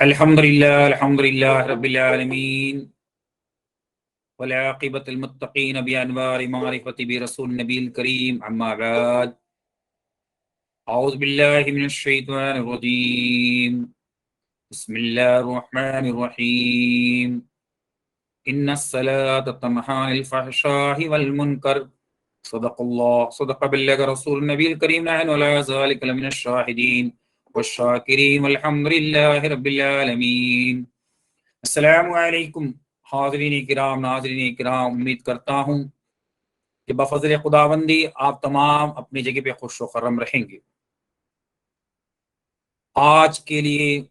अल्हम्दुलिल्लाह रब्बिल आलमीन वल आक़िबतुल मुत्तक़ीन बिअनवारि मारिफ़ति बिरसूल नबील करीम अम्मा बाद औज़ु बिल्लाहि मिनश शैतानिर रजीम बिस्मिल्लाहिर रहमानिर रहीम इन्नस सलाता तन्हा अनिल फ़हशाइ वल मुनकर सदक़ बल्लग रसूल नबील करीम नहनु अला ज़ालिका लमिनश शाहिदीन वश्शाकिरीन वल्हम्दुलिल्लाहि रब्बिल आलमीन। अस्सलामु अलैकुम हाज़रीन किराम नाज़रीन किराम, उम्मीद करता हूँ कि बफ़ज़ल खुदाबंदी आप तमाम अपनी जगह पे खुश व खर्रम रहेंगे। आज के लिए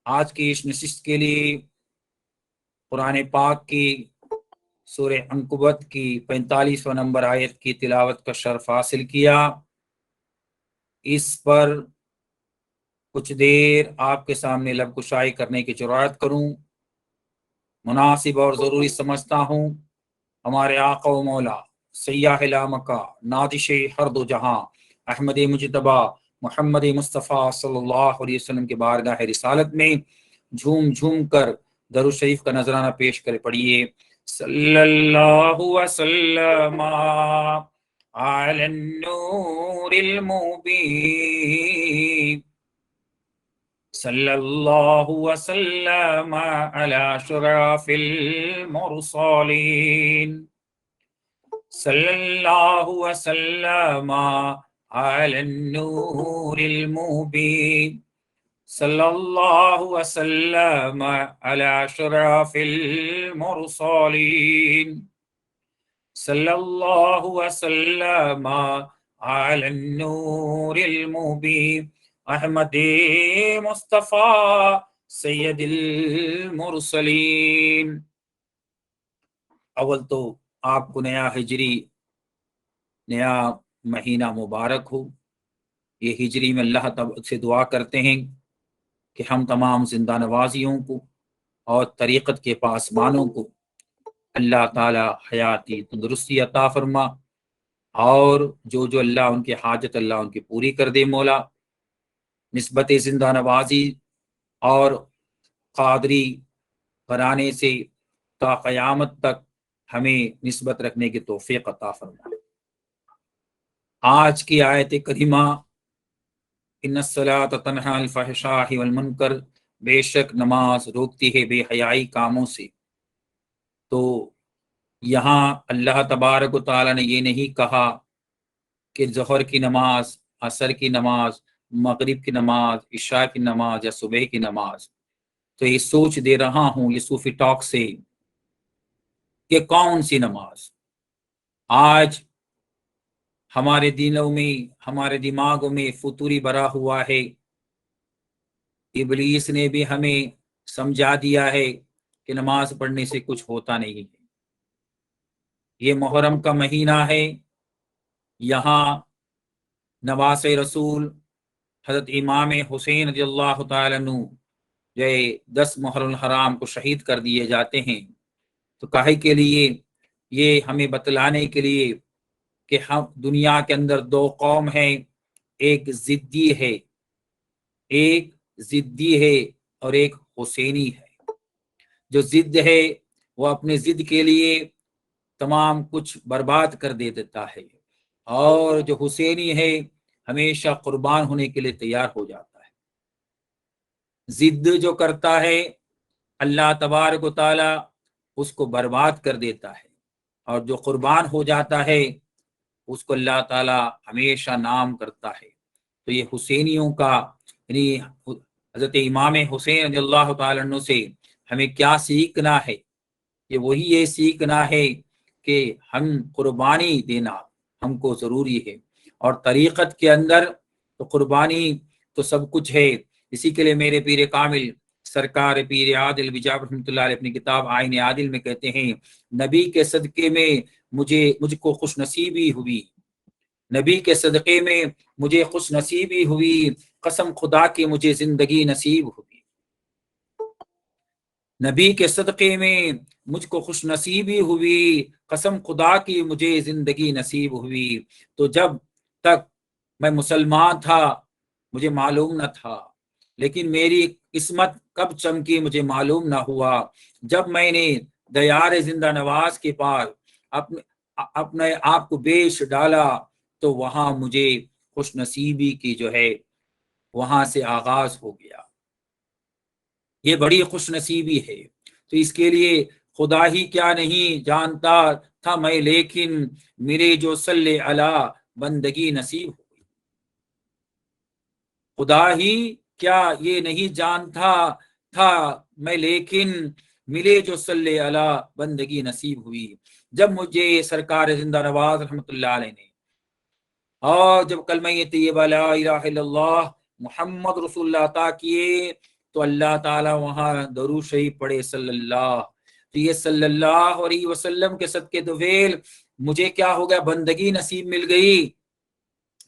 आज की इस नशिस्त के लिए कुरान पाक की सूरह अंकबूत की 45वां नंबर आयत की तिलावत का शर्फ हासिल किया। इस पर कुछ देर आपके सामने लब कुशाई करने की जुर्अत करूँ मुनासिब और ज़रूरी समझता हूँ। हमारे आका व मौला सय्याह लामका नादिश हर दो जहां अहमद मुजतबा मोहम्मद मुस्तफ़ा सल्लल्लाहु अलैहि वसल्लम के बारगाह रिसालत में झूम झूम कर दरूद शरीफ का नजराना पेश कर पढ़िए। सल्लल्लाहु वसल्लम अला नूरिल मुबीन सल्लल्लाहु वसल्लम अला अशरफिल मुरसलीन सल्लल्लाहु वसल्लम अला नूरिल मुबीन सल्लल्लाहु वसल्लम अला अशरफिल मुरसलीन सल्लल्लाहु वसल्लम अला नूरिल मुबीन अहमद मुस्तफ़ा सैयदिल मुरसलीन। अव्वल तो आपको नया हिजरी नया महीना मुबारक हो। ये हिजरी में अल्लाह तआला से दुआ करते हैं कि हम तमाम जिंदा नवाजियों को और तरीक़त के पासबानों को अल्लाह ताला हयाती तंदुरुस्ती अता फरमा और जो जो अल्लाह उनकी हाजत अल्लाह उनकी पूरी कर दे। मौला निस्बत जिंदा नवाजी और कादरी घराने से ता क़यामत तक हमें निस्बत रखने की तौफ़ीक़ अता फरमा। आज की आयत करीमा इन्नस्सलात तन्हा अनिल फ़हशाइ वल मुनकर, बेशक नमाज रोकती है बेहयाई कामों से। तो यहाँ अल्लाह तबारक व तआला ने ये नहीं कहा कि ज़ोहर की नमाज, असर की नमाज, मगरिब की नमाज, इशा की नमाज या सुबह की नमाज। तो ये सोच दे रहा हूँ ये सूफी टॉक से कि कौन सी नमाज। आज हमारे दिलों में हमारे दिमागों में फुतूरी भरा हुआ है। इब्लीस ने भी हमें समझा दिया है कि नमाज पढ़ने से कुछ होता नहीं है। ये मुहर्रम का महीना है। यहाँ नवासे रसूल हजरत इमाम हुसैन रज़ियल्लाहु ताला अन्हु जो 10 मुहर्रम हराम को शहीद कर दिए जाते हैं। तो काहे के लिए? ये हमें बतलाने के लिए कि हम दुनिया के अंदर दो कौम है, एक जिद्दी है, एक जिद्दी है और एक हुसैनी है। जो जिद है वो अपने जिद के लिए तमाम कुछ बर्बाद कर दे देता है और जो हुसैनी है हमेशा कुर्बान होने के लिए तैयार हो जाता है। जिद जो करता है अल्लाह तबारक व तआला उसको बर्बाद कर देता है और जो कुर्बान हो जाता है उसको अल्लाह ताला हमेशा नाम करता है। तो ये हुसैनियों का यानी हज़रत इमाम हुसैन रज़ियल्लाहु ताला अन्हु से हमें क्या सीखना है? ये वही ये सीखना है कि हम कुर्बानी देना हमको ज़रूरी है और तरीक़त के अंदर तो कुर्बानी तो सब कुछ है। इसी के लिए मेरे पीर कामिल सरकार पीर आदिल बिजाब रहमतुल्लाह अलैह अपनी किताब आईन आदिल में कहते हैं, नबी के सदक़े में मुझको खुश नसीबी हुई, नबी के सदक़े में मुझे खुश नसीबी हुई, कसम खुदा की मुझे ज़िंदगी नसीब हुई। नबी के सदक़े में मुझको खुश नसीबी हुई, कसम खुदा की मुझे ज़िंदगी नसीब हुई। तो जब तक मैं मुसलमान था मुझे मालूम न था लेकिन मेरी किस्मत कब चमकी मुझे मालूम ना हुआ। जब मैंने दयार जिंदा नवाज के पास अपने अपने आप को बेच डाला तो वहां मुझे खुशनसीबी की जो है वहां से आगाज हो गया। ये बड़ी खुशनसीबी है। तो इसके लिए खुदा ही क्या नहीं जानता था मैं, लेकिन मेरे जो सल्ले अला बंदगी नसीब हो गई। खुदा ही क्या ये नहीं जानता था मैं, लेकिन मिले जो सल्ले अला बंदगी नसीब हुई। जब मुझे सरकार जिंदा नवाज रहमतुल्लाह अलैह ने और जब कलमा तैयबा ला इलाहा इल्लल्लाह मुहम्मद रसूलुल्लाह अता किए तो अल्लाह ताला वहां दरूद शरीफ पढ़े सल्लल्लाह। तो ये सल्लल्लाहु अलैहि वसल्लम के सदके दुफेल मुझे क्या हो गया, बंदगी नसीब मिल गई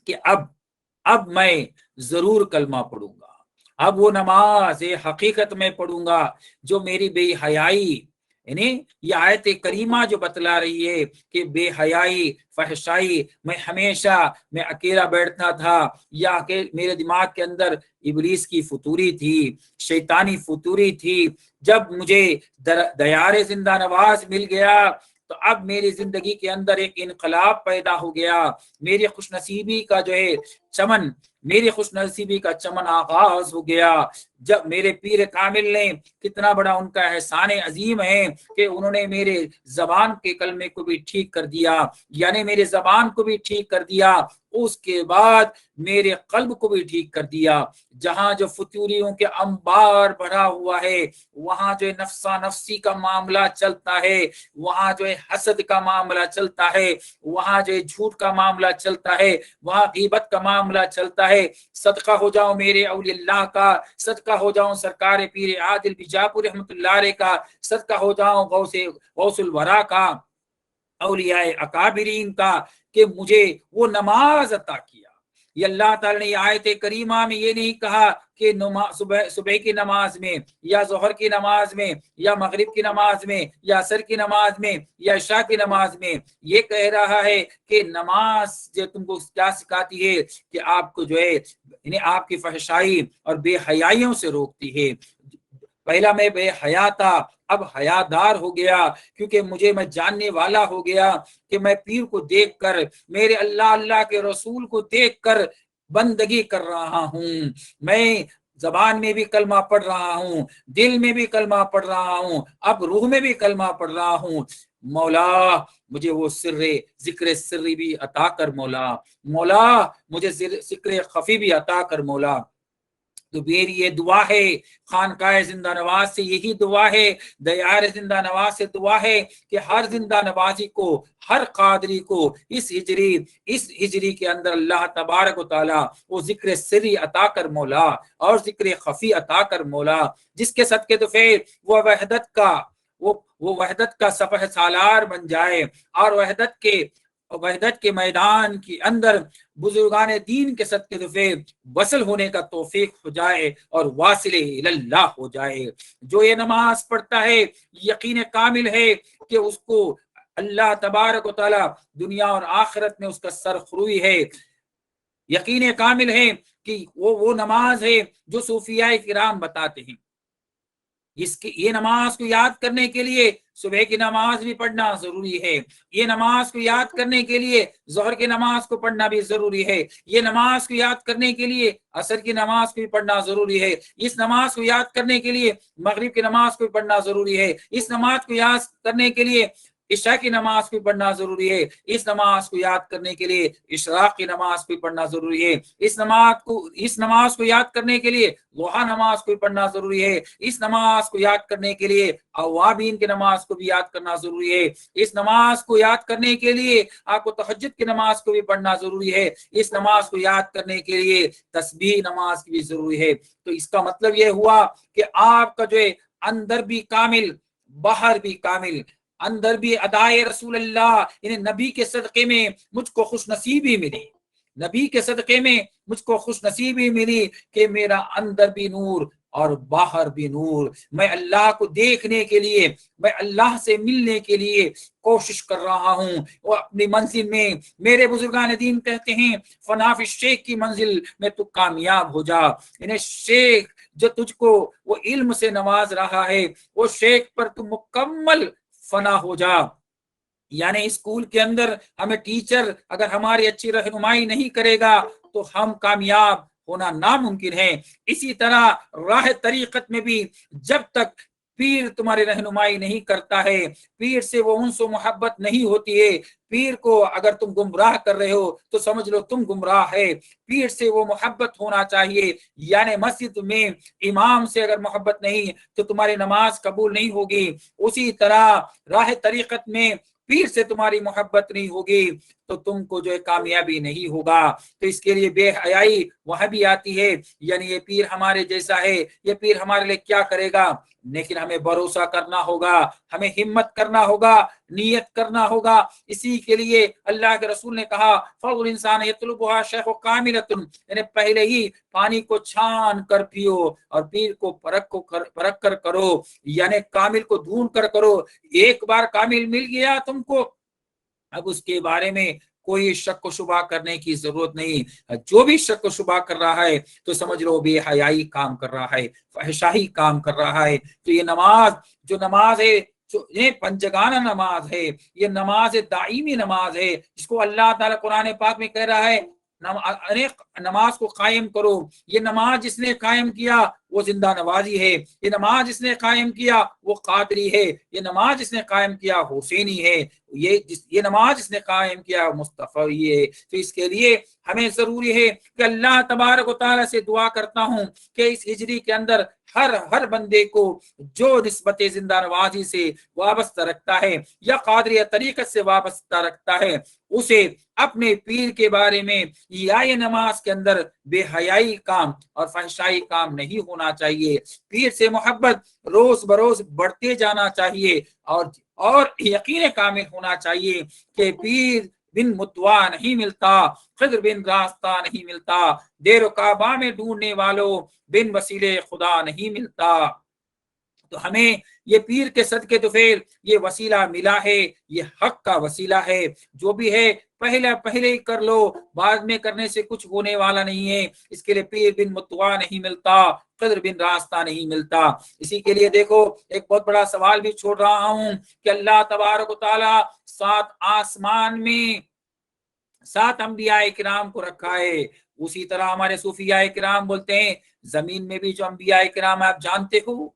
कि अब मैं जरूर कलमा पढ़ूंगा। अब वो नमाज हकीकत में पढ़ूंगा जो मेरी बेहयाई, यानी ये आयत करीमा जो बतला रही है कि बेहयाई फहशाई मैं हमेशा मैं अकेला बैठता था, या कि मेरे दिमाग के अंदर इबलीस की फतूरी थी, शैतानी फतूरी थी। जब मुझे दयारे जिंदा नवाज मिल गया तो अब मेरी जिंदगी के अंदर एक इनकलाब पैदा हो गया। मेरी खुशनसीबी का जो है चमन, मेरी खुशनसीबी का चमन आगाज हो गया। जब मेरे पीर कामिल ने, कितना बड़ा उनका एहसान अजीम है कि उन्होंने मेरे जबान के कलमे को भी ठीक कर दिया, यानी मेरे जबान को भी ठीक कर दिया, उसके बाद मेरे कल्ब को भी ठीक कर दिया। जहां जो फतूरियों के अंबार भरा हुआ है, वहां जो नफ्सा नफ्सी का मामला चलता है, वहां जो है हसद का मामला चलता है, वहां जो है झूठ का मामला चलता है, वहां गीबत का मामला चलता है। सदका हो जाओ मेरे औलिया का, सदका हो जाओ सरकार पीर आदिल बिजापुर रहमतुल्लाह अलैह का, सदका हो जाओ गौसुल वरा का, औलिया अकाबिरीन का, कि मुझे वो नमाज अता किया। ये अल्लाह ताला ने ये आयत करीमा में ये नहीं कहा कि सुबह सुबह की नमाज में या जोहर की नमाज में या मगरिब की नमाज में या असर की नमाज में या इशा की नमाज में। ये कह रहा है कि नमाज जो तुमको क्या सिखाती है कि आपको जो है यानी आपकी फहशाई और बेहयाइयों से रोकती है। पहला मैं बेहया था, अब हयादार हो गया, क्योंकि मुझे मैं जानने वाला हो गया कि मैं पीर को देखकर, मेरे अल्लाह अल्लाह के रसूल को देखकर बंदगी कर रहा हूँ। मैं जबान में भी कलमा पढ़ रहा हूँ, दिल में भी कलमा पढ़ रहा हूँ, अब रूह में भी कलमा पढ़ रहा हूँ। मौला मुझे वो जिक्र सिर्री भी अता कर मौला, मौला मुझे जिक्र खफी भी अता कर मौला। तो मेरी ये दुआ है, खानकाह जिंदा नवाज से यही दुआ है, दयार जिंदा नवाज से दुआ है कि हर जिंदा नवाजी को, हर कादरी को इस हिजरी के अंदर अल्लाह तबारक व तआला वो जिक्र सिरी अता कर मौला और जिक्र खफी अता कर मौला, जिसके सदके तो फिर वो वहदत का सफह सालार बन जाए और वहदत के मैदान के अंदर बुजुर्गान दीन के सदके दुफे वसल होने का तौफीक हो जाए और वासिले इल्लाह हो जाए। जो ये नमाज पढ़ता है यकीन कामिल है कि उसको अल्लाह तबारक व तआला दुनिया और आखिरत में उसका सरखरुई है। यकीन कामिल है कि वो नमाज है जो सूफिया किराम बताते हैं। इसकी ये नमाज को याद करने के लिए सुबह की नमाज भी पढ़ना जरूरी है, ये नमाज को याद करने के लिए जोहर की नमाज को पढ़ना भी जरूरी है, ये नमाज को याद करने के लिए असर की नमाज को भी पढ़ना जरूरी है, इस नमाज को याद करने के लिए मगरिब की नमाज को भी पढ़ना जरूरी है, इस नमाज को याद करने के लिए इशा की नमाज को पढ़ना जरूरी है, इस नमाज को याद करने के लिए इशराक की नमाज को पढ़ना जरूरी है, इस नमाज को याद करने के लिए दुहा नमाज को पढ़ना जरूरी है, इस नमाज को याद करने के लिए अवाबीन की नमाज को भी याद करना जरूरी है, इस नमाज को याद करने के लिए आपको तहज्जुद की नमाज को भी पढ़ना जरूरी है, इस नमाज को याद करने के लिए तस्बीह नमाज की भी जरूरी है। तो इसका मतलब यह हुआ कि आपका जो है अंदर भी कामिल बाहर भी कामिल, अंदर भी अदाए रसूल अल्लाह, यानी नबी के सदक़े में मुझको खुश नसीबी मिली, नबी के सदक़े में मुझको खुश नसीबी मिली कि मेरा अंदर भी नूर और बाहर भी नूर। मैं अल्लाह को देखने के लिए, मैं अल्लाह से मिलने के लिए कोशिश कर रहा हूँ। वो अपनी मंजिल में, मेरे बुजुर्गान दीन कहते हैं फनाफि शेख की मंजिल में तू कामयाब हो जा। इन्हें शेख जो तुझको वो इल्म से नवाज रहा है, वो शेख पर तू मुकम्मल फना हो जा। यानी स्कूल के अंदर हमें टीचर अगर हमारी अच्छी रहनुमाई नहीं करेगा तो हम कामयाब होना नामुमकिन है। इसी तरह राह तरीकत में भी जब तक पीर तुम्हारी रहनुमाई नहीं करता है, पीर से वो उनसे मोहब्बत नहीं होती है, पीर को अगर तुम गुमराह कर रहे हो तो समझ लो तुम गुमराह है। पीर से वो मोहब्बत होना चाहिए। यानी मस्जिद में इमाम से अगर मोहब्बत नहीं तो तुम्हारी नमाज कबूल नहीं होगी। उसी तरह राह तरीकत में पीर से तुम्हारी मोहब्बत नहीं होगी तो तुमको जो है कामयाबी नहीं होगा। तो इसके लिए बेहयाई वहां भी आती है, यानी ये पीर हमारे जैसा है, ये पीर हमारे लिए क्या करेगा। लेकिन हमें भरोसा करना होगा, हमें हिम्मत करना होगा, नियत करना होगा। इसी के लिए अल्लाह के रसूल ने कहा फल इंसान यतलुबुहा शेख कामिलतुन, यानी पहले ही पानी को छान कर पियो और पीर को परख कर करो, यानी कामिल को ढूंढ कर करो। एक बार कामिल मिल गया तुमको, अब उसके बारे में कोई शक व शुबा करने की जरूरत नहीं। जो भी शक व शुबा कर रहा है तो समझ लो बेहयाई काम कर रहा है, फहशाही काम कर रहा है। तो ये नमाज, जो नमाज है, जो ये पंचगाना नमाज है, ये नमाज दाईमी नमाज है, जिसको अल्लाह ताला कुरान पाक में कह रहा है अनेक नमाज को कायम करो। ये नमाज जिसने कायम किया वो जिंदा नवाजी है, ये नमाज जिसने कायम किया वो कादरी है, ये नमाज जिसने कायम किया हुसैनी है, ये नमाज जिसने कायम किया मुस्तफी है। तो इसके लिए हमें जरूरी है कि अल्लाह तबारक व तआला से दुआ करता हूँ कि इस हिजरी के अंदर हर बंदे को जो निस्बत जिंदा नवाजी से वाबस्ता रखता है या कादरिया तरीकत से वाबस्ता रखता है, उसे अपने पीर के बारे में या ये नमाज के अंदर बेहयाई काम और फहशाई काम नहीं होना चाहिए। पीर से मोहब्बत रोज बरोज बढ़ते जाना चाहिए और यकीन कामिल होना चाहिए कि पीर बिन मुतवा नहीं मिलता, खिद्र बिन रास्ता नहीं मिलता, देर काबा में ढूंढने वालों बिन वसीले खुदा नहीं मिलता। तो हमें ये पीर के सदके तो फिर ये वसीला मिला है, ये हक का वसीला है। जो भी है पहले पहले ही कर लो, बाद में करने से कुछ होने वाला नहीं है। इसके लिए पीर बिन मुतवा नहीं मिलता, कद्र बिन रास्ता नहीं मिलता। इसी के लिए देखो एक बहुत बड़ा सवाल भी छोड़ रहा हूं कि अल्लाह तबारक व तआला सात आसमान में सात अंबिया किराम को रखा है। उसी तरह हमारे सूफिया किराम बोलते हैं जमीन में भी जो अंबिया किराम आप जानते हो,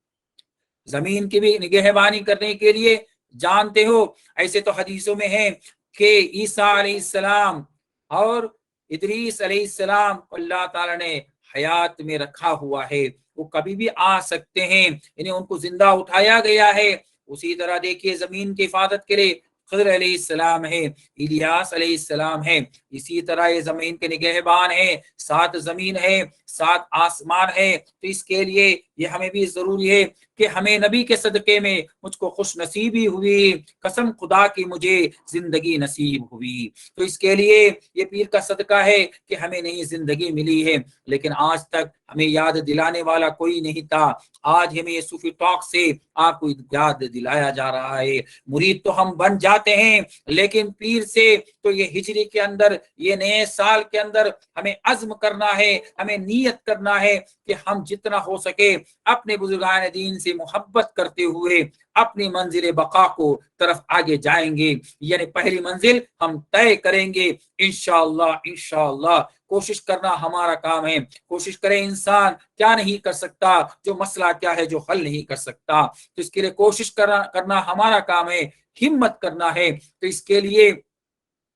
जमीन की भी निगहबानी करने के लिए जानते हो। ऐसे तो हदीसों में है कि ईसा अलैहिस्सलाम और इदरीस अलैहिस्सलाम को अल्लाह ताला ने हयात में रखा हुआ है, वो कभी भी आ सकते हैं, इन्हें उनको जिंदा उठाया गया है। उसी तरह देखिए जमीन की हिफाजत के लिए खिद्र अलैहिस्सलाम है, इलियास अलैहिस्सलाम है। इसी तरह ये जमीन के निगहबान है, सात जमीन है, सात आसमान है। तो इसके लिए ये हमें भी जरूरी है कि हमें नबी के सदके में मुझको खुश नसीबी हुई, कसम खुदा की मुझे जिंदगी नसीब हुई। तो इसके लिए ये पीर का सदका है कि हमें नई जिंदगी मिली है। लेकिन आज तक हमें याद दिलाने वाला कोई नहीं था। आज हमें ये सूफी टॉक से आपको याद दिलाया जा रहा है। मुरीद तो हम बन जाते हैं, लेकिन पीर से तो ये हिजरी के अंदर, ये नए साल के अंदर हमें अज़्म करना है, हमें नियत करना है कि हम जितना हो सके अपने बुजुर्गान दीन से मोहब्बत करते हुए अपनी मंजिल बका को तरफ आगे जाएंगे। यानी पहली मंजिल हम तय करेंगे इंशाअल्लाह। इंशाअल्लाह कोशिश करना हमारा काम है। कोशिश करे इंसान क्या नहीं कर सकता, जो मसला क्या है जो हल नहीं कर सकता। तो इसके लिए कोशिश करना हमारा काम है, हिम्मत करना है। तो इसके लिए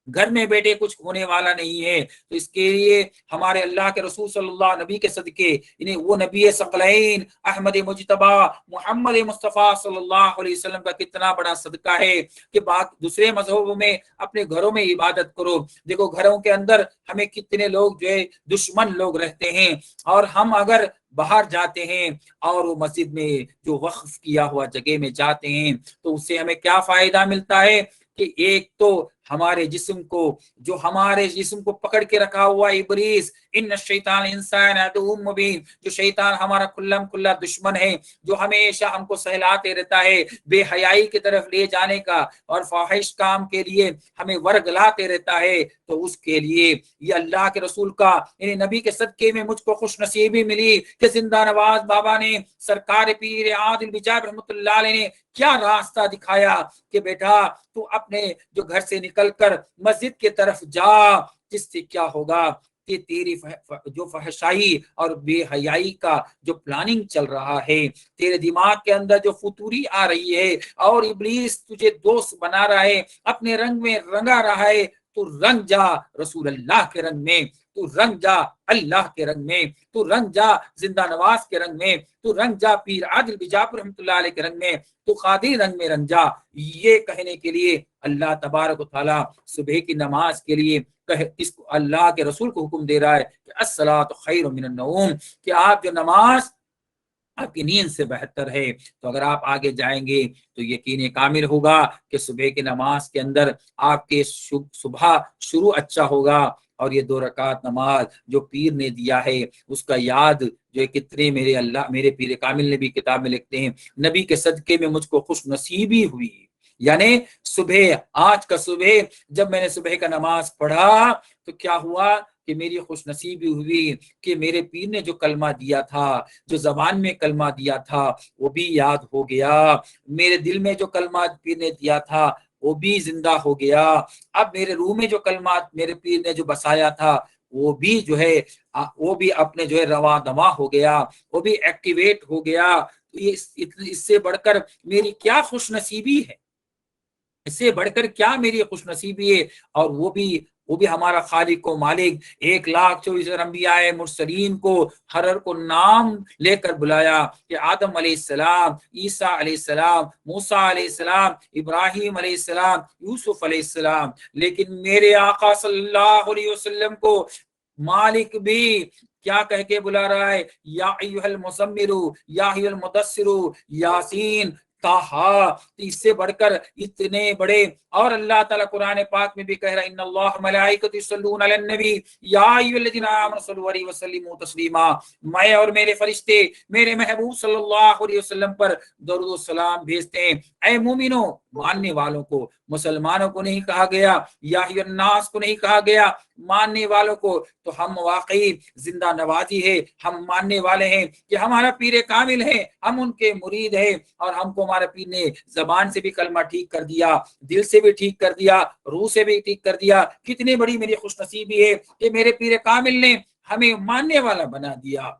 घर में बैठे कुछ होने वाला नहीं है। तो इसके लिए हमारे अल्लाह के रसूल सल्लल्लाहु नबी के सदके, इन्हें वो नबी सकलैन अहमद मुजतबा मोहम्मद मुस्तफ़ा सल्लल्लाहु अलैहि वसल्लम का कितना बड़ा सदका है कि बाकी दूसरे मजहबों में अपने घरों में इबादत करो। देखो घरों के अंदर हमें कितने लोग जो है दुश्मन लोग रहते हैं, और हम अगर बाहर जाते हैं और वो मस्जिद में जो वक्फ किया हुआ जगह में जाते हैं तो उससे हमें क्या फायदा मिलता है कि एक तो हमारे जिस्म को, जो हमारे जिस्म को पकड़ के रखा हुआ इब्लीस, इन शैतान इंसान अदुव्वुम मुबीन, जो शैतान हमारा खुल्लम खुल्ला दुश्मन है, जो हमेशा हमको सहलाते रहता है बेहयाई की तरफ ले जाने का और फाहिश काम के लिए हमें वर्गलाते रहता है, तो उसके लिए ये अल्लाह के रसूल का यानी नबी के सदके में मुझको खुश नसीबी मिली कि जिंदा नवाज बाबा ने सरकार पीर आदिल बिजाब रहमतुल्लाह अलैह ने क्या रास्ता दिखाया कि बेटा तू अपने जो घर से निकलकर मस्जिद की तरफ जा, जिससे क्या होगा कि तेरी जो फहशाई और बेहयाई का जो प्लानिंग चल रहा है, तेरे दिमाग के अंदर जो फुतूरी आ रही है और इब्लीस तुझे दोस्त बना रहा है, अपने रंग में रंगा रहा है, तू रंग जा रसूल अल्लाह के रंग में, तू रंग जा अल्लाह के रंग में, तू रंग जा जिंदा नवाज के रंग में, तू रंग जा पीर आदिल बिजापुर रहमतुल्लाह अलैह के रंग में, तू कादिर रंग में रंग जा। ये कहने के लिए अल्लाह तबारक व तआला सुबह की नमाज के लिए इसको अल्लाह के रसूल को हुक्म दे रहा है कि अस्सलातु खैरुम मिनन नौम, कि आप जो नमाज आपकी नींद से बेहतर है। तो अगर आप आगे जाएंगे तो यकीन कामिल होगा कि सुबह की नमाज के अंदर आपके सुबह शुरू अच्छा होगा, और ये 2 रकात नमाज जो पीर ने दिया है उसका याद जो है कितने मेरे अल्लाह मेरे पीर कामिल ने भी किताब में लिखते हैं, नबी के सदके में मुझको खुश नसीबी हुई। यानी सुबह, आज का सुबह जब मैंने सुबह का नमाज पढ़ा तो क्या हुआ कि मेरी खुश नसीबी हुई कि मेरे पीर ने जो कलमा दिया था, जो जबान में कलमा दिया था वो भी याद हो गया, मेरे दिल में जो कलमा पीर ने दिया था वो भी जिंदा हो गया, अब मेरे रूह में जो कलमा मेरे पीर ने जो बसाया था वो भी जो है वो भी अपने जो है रवा दवा हो गया, वो भी एक्टिवेट हो गया। तो ये इससे बढ़कर मेरी क्या खुश नसीबी है, इससे बढ़कर क्या मेरी खुशनसीबी है। और वो भी हमारा खालिक को मालिक 1,24,000 अंबियाए मुरसलीन को हर को नाम लेकर बुलाया कि आदम अलैहिस्सलाम, ईसा अलैहिस्सलाम, मूसा अलैहिस्सलाम, इब्राहिम अलैहिस्सलाम, यूसुफ अलैहिस्सलाम, लेकिन मेरे आका सल्लल्लाहु अलैहि वसल्लम को मालिक भी क्या कह के बुला रहा है, या अय्युहल मुज़म्मिलु, या अय्युहल मुदस्सिरु, यासीन, ताहा। इससे बढ़कर इतने बड़े, और अल्लाह ताला कुरान पाक में भी कह रहा है इन्नल्लाह मलाइकतु युसल्लूना अलन नबी या अय्युहल्लज़ीना आमनु सल्लु अलैहि वसल्लिमु तस्लीमा, मैं और मेरे फरिश्ते मेरे महबूब सल्लल्लाहु अलैहि वसल्लम पर दरूद व सलाम भेजते हैं। ऐ मोमिनो, मानने वालों को, मुसलमानों को नहीं कहा गया, या अय्युहन्नास को नहीं कहा गया, मानने वालों को। तो हम वाकई जिंदा नवाजी है, हम मानने वाले हैं कि हमारा पीर कामिल है, हम उनके मुरीद है, और हमको हमारे पीर ने जबान से भी कलमा ठीक कर दिया, दिल से भी ठीक कर दिया, रूह से भी ठीक कर दिया। कितनी बड़ी मेरी खुशनसीबी है कि मेरे पीर कामिल ने हमें मानने वाला बना दिया।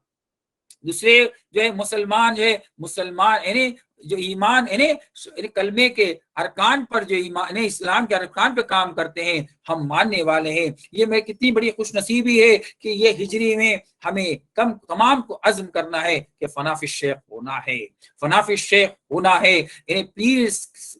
दूसरे जो है मुसलमान, जो है मुसलमान यानी जो ईमान यानी कलमे के अरकान पर, जो ईमान इस्लाम के अरकान पे काम करते हैं, हम मानने वाले हैं। ये मैं कितनी बड़ी खुशनसीबी है कि ये हिजरी में हमें तमाम को अज़्म करना है कि फनाफिश शेख होना है, फनाफिश शेख होना है, यानी पीर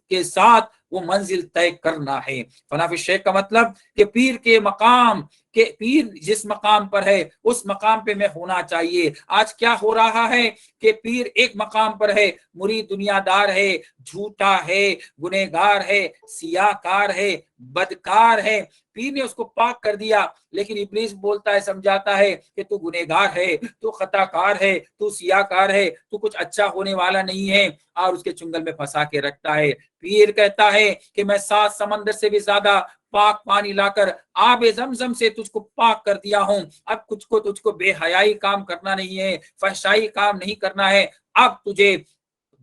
के साथ वो मंजिल तय करना है। फनाफिश शेख का मतलब कि पीर के मकाम के, पीर जिस मकाम पर है उस मकाम पे मैं होना चाहिए। आज क्या हो रहा है कि पीर एक मकाम पर है, मुरीद दुनियादार है, झूठा है, गुनहगार है, सियाकार है, बदकार है, पीर ने उसको पाक कर दिया। लेकिन इब्लीस बोलता है, समझाता है कि तू गुनहगार है, तू खताकार है, तू सियाकार है, तू कुछ अच्छा होने वाला नहीं है, और उसके चुंगल में फंसा के रखता है। पीर कहता है कि मैं 7 समंदर से भी ज्यादा पाक पानी लाकर आबे ज़मज़म से तुझको पाक कर दिया हूं। अब तुझको बेहयाई काम करना नहीं है, फहशाई काम नहीं करना है, अब तुझे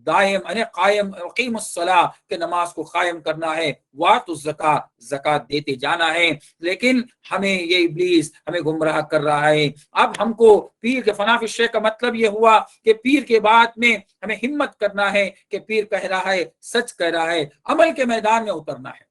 दायम अने कायम क़ीमुस्सलाह के नमाज को कायम करना है, वातु ज़कात, ज़कात देते जाना है। लेकिन हमें ये इब्लीस हमें गुमराह कर रहा है। अब हमको पीर के फनाफिश शेख का मतलब ये हुआ कि पीर के बाद में हमें हिम्मत करना है कि पीर कह रहा है, सच कह रहा है, अमल के मैदान में उतरना है।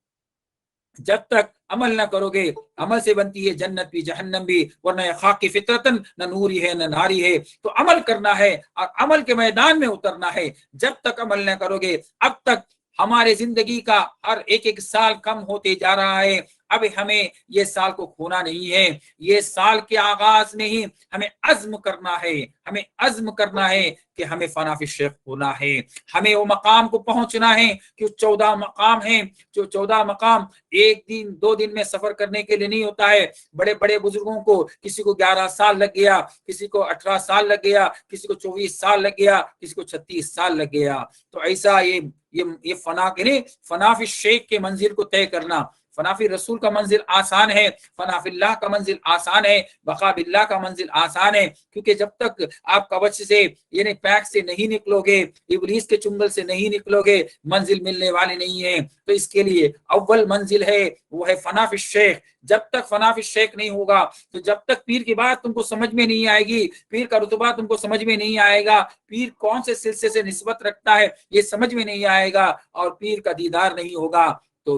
जब तक अमल ना करोगे, अमल से बनती है जन्नत भी जहन्नम भी, वरना खाकी फितरतन, न नूरी है न नारी है। तो अमल करना है और अमल के मैदान में उतरना है। जब तक अमल ना करोगे, अब तक हमारे जिंदगी का हर एक साल कम होते जा रहा है, अब हमें ये साल को खोना नहीं है। ये साल के आगाज में ही हमें अज़्म करना है, हमें अज़्म करना है कि हमें फनाफी शेख होना है। हमें वो मकाम को पहुंचना है कि 14 मकाम है, जो 14 मकाम एक दिन 2 दिन में सफर करने के लिए नहीं होता है। बड़े बड़े बुजुर्गों को, किसी को 11 साल लग गया, किसी को 18 साल लग गया, किसी को 24 साल लग गया, किसी को 36 साल लग गया। तो ऐसा ये फनाफी शेख के मंजिल को तय करना, फनाफी रसूल का मंजिल आसान है, फनाफिल्लाह का मंजिल आसान है, बका बिल्लाह का मंजिल आसान है। क्योंकि जब तक आप कवच से यानी पैक से नहीं निकलोगे, इब्लीस के चुंगल से नहीं निकलोगे, मंजिल मिलने वाली नहीं है। तो इसके लिए अव्वल मंजिल है वो है फनाफी शेख। जब तक फनाफी शेख नहीं होगा, तो जब तक पीर की बात तुमको समझ में नहीं आएगी, पीर का रुतबा तुमको समझ में नहीं आएगा, पीर कौन से सिलसिले से निस्बत रखता है ये समझ में नहीं आएगा, और पीर का दीदार नहीं होगा, तो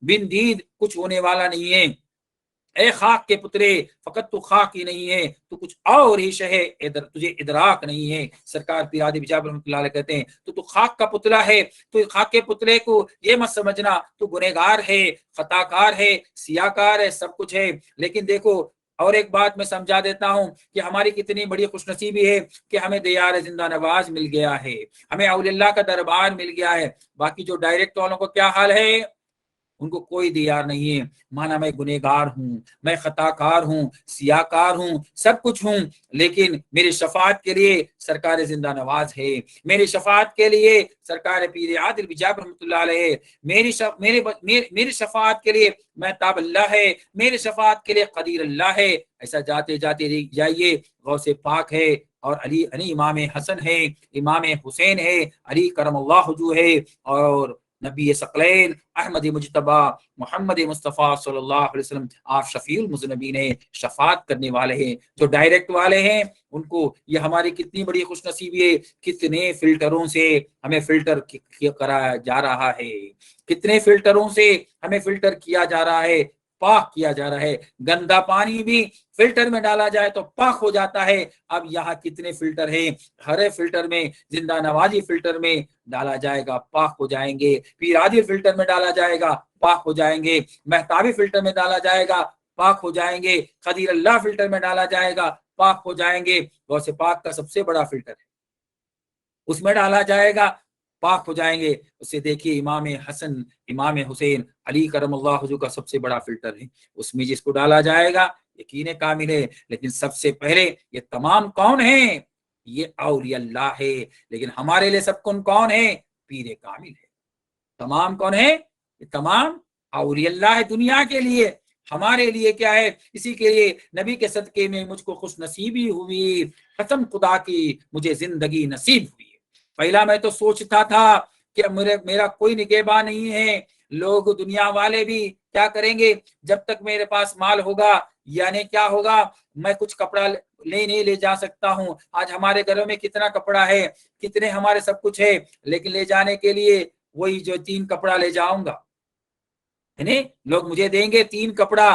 बिन दीद कुछ होने वाला नहीं है। ए खाक के पुतरे, फकत तू खाक ही नहीं है, तू कुछ और ही शहे, तुझे इदराक नहीं है। सरकार पीर आदि बिजाब रहमतुल्लाह अलैह कहते हैं, तो खाक का पुतला है, तो खाक के पुतले को ये मत समझना तू गुनहगार है, खताकार है, सियाकार है, सब कुछ है। लेकिन देखो, और एक बात मैं समझा देता हूं कि हमारी कितनी बड़ी खुशनसीबी है कि हमें दियार जिंदा नवाज मिल गया है, हमें औलिया का दरबार मिल गया है। बाकी जो डायरेक्ट वालों को क्या हाल है, उनको कोई दियार नहीं है। माना मैं गुनेगार हूं, मैं खताकार हूं, सियाकार हूं, सब कुछ हूं, लेकिन मेरी शफात के लिए सरकार जिंदा नवाज है, मेरी शफात के लिए सरकार पीर आदिल बिजाब रहमतुल्लाह अलैह, मेरी शफात के लिए महताब अल्लाह है, मेरी शफात के लिए कदीर अल्लाह है। ऐसा जाते जाते जाइए, गौसे पाक है, और अली इमाम हसन है, इमाम हुसैन है, अली करमल्लाहु वजहू है, और नबी सकलैन अहमद मुजतबा मोहम्मद मुस्तफ़ा सल्लल्लाहु अलैहि वसल्लम, आप शफीउल मुज़नबीन हैं, शफात करने वाले हैं। जो डायरेक्ट वाले हैं उनको ये हमारी कितनी बड़ी खुशनसीबी है, कितने फिल्टरों से हमें फिल्टर कराया जा रहा है, कितने फिल्टरों से हमें फिल्टर किया जा रहा है, पाक किया जा रहा है। गंदा पानी भी फिल्टर में डाला जाए तो पाक हो जाता है। अब यहाँ कितने फिल्टर हैं, हरे फिल्टर में, जिंदा नवाजी फिल्टर में डाला जाएगा, पाक हो जाएंगे, पीर आदिल फिल्टर में डाला जाएगा, पाक हो जाएंगे, महताबी फिल्टर में डाला जाएगा, पाक हो जाएंगे, कदीर अल्लाह फिल्टर में डाला जाएगा, पाक हो जाएंगे। गौसे पाक का सबसे बड़ा फिल्टर है, उसमें डाला जाएगा, पाक हो जाएंगे। उससे देखिए इमाम हसन, इमाम हुसैन, अली करमल्लाहु वजहू का सबसे बड़ा फिल्टर है, उसमें जिसको डाला जाएगा यकीन कामिल है। लेकिन सबसे पहले ये तमाम कौन है, ये औलिया अल्लाह है। लेकिन हमारे लिए सब कौन है, पीर कामिल है। तमाम कौन है, ये तमाम औलिया अल्लाह है दुनिया के लिए। हमारे लिए क्या है, इसी के लिए नबी के सदके में मुझको खुश नसीबी हुई, कसम खुदा की मुझे जिंदगी नसीब हुई। पहला मैं तो सोचता था कि मेरा कोई निगहबान नहीं है, लोग दुनिया वाले भी क्या करेंगे, जब तक मेरे पास माल होगा, यानी क्या होगा, मैं कुछ कपड़ा नहीं ले जा सकता हूँ। आज हमारे घरों में कितना कपड़ा है, कितने हमारे सब कुछ है, लेकिन ले जाने के लिए वही जो 3 कपड़ा ले जाऊंगा, है नहीं, लोग मुझे देंगे 3 कपड़ा,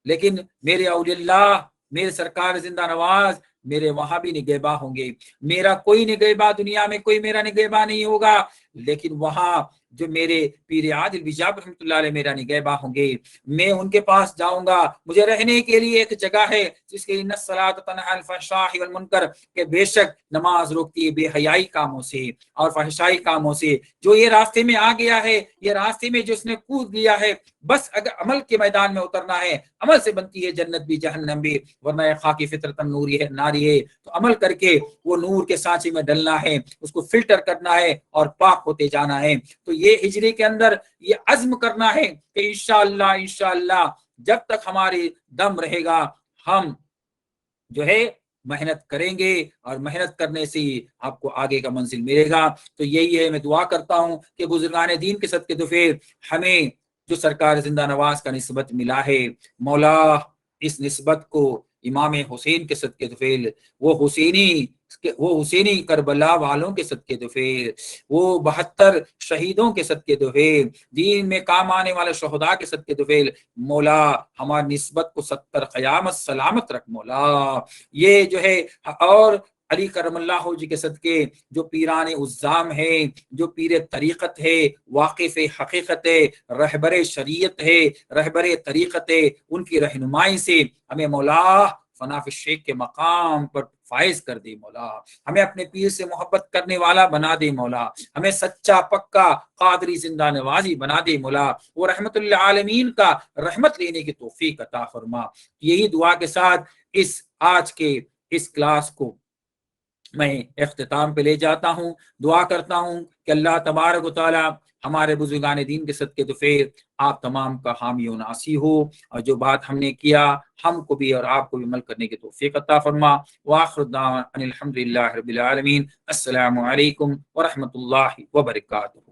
लेकिन मेरे औलिया, मेरे सरकार जिंदा नवाज, मेरे वहां भी निगहबा होंगे। मेरा कोई निगहबा दुनिया में, कोई मेरा निगहबा नहीं होगा, लेकिन वहां जो मेरे पीर आदिल बिजाब रहमतुल्लाह अलैह मेरा निगहबा होंगे। मैं उनके पास जाऊंगा, मुझे रहने के लिए एक जगह है जिसके इन्नस्सलात तन्हा अनिल फहशाइ वल मुनकर, के बेशक नमाज रोकती है बेहयाई कामों से और फहशाई कामों से। जो ये रास्ते में आ गया है, ये रास्ते में जिसने कूद लिया है, बस अगर अमल के मैदान में उतरना है, अमल से बनती है जन्नत भी जहन्नम भी, वरना खाकी फितरतन नूरी है, नारी है। तो अमल करके वो नूर के सांचे में डलना है, उसको फिल्टर करना है और पाक होते जाना है। तो ये हिजरी के अंदर ये अज़्म करना है कि इंशाअल्लाह इंशाअल्लाह जब तक हमारे दम रहेगा, हम जो है मेहनत करेंगे, और मेहनत करने से ही आपको आगे का मंजिल मिलेगा। तो यही है, मैं दुआ करता हूँ कि बुजुर्गान दीन के सदके दुफेर हमें जो सरकार जिंदा नवाज का निस्बत मिला है, मौला इस निस्बत को इमाम हुसैन के सदके दुफेर, वो हुसैनी करबला वालों के सदके दुफेर, वो 72 शहीदों के सदके दुफेर, दीन में काम आने वाले शहदा के सदके दुफेर, मौला हमारी निस्बत को 70 क़यामत सलामत रख मौला। ये जो है, और अली करमल्लाहु जी के सदके जो पीरान उज़्ज़ाम है, जो पीर तरीक़त है, वाक़िफ़ हक़ीक़त है, रहबर शरीयत है, रहबर तरीक़त है, उनकी रहनुमाई से हमें मौला फनाफ़ शेख के मकाम पर फाइज कर दे मौला। हमें अपने पीर से मोहब्बत करने वाला बना दे मौला। हमें सच्चा पक्का कादरी जिंदा नवाजी बना दे मौला। वो रहमतुल्लिल आलमीन का रहमत लेने की तौफीक अता फरमा। यही दुआ के साथ इस आज के इस क्लास को मैं इख्तिताम पे ले जाता हूँ। दुआ करता हूँ कि अल्लाह तबारक व तआला हमारे बुजुर्गान दीन के सदके तो फिर आप तमाम का हामी व नासी हो, और जो बात हमने किया हमको भी और आपको भी अमल करने की तौफीक अता फरमा। व आखिर दावाना अनिल हम्दुलिल्लाहि रब्बिल आलमीन। अस्सलामु अलैकुम व रहमतुल्लाहि व बरकातुहू।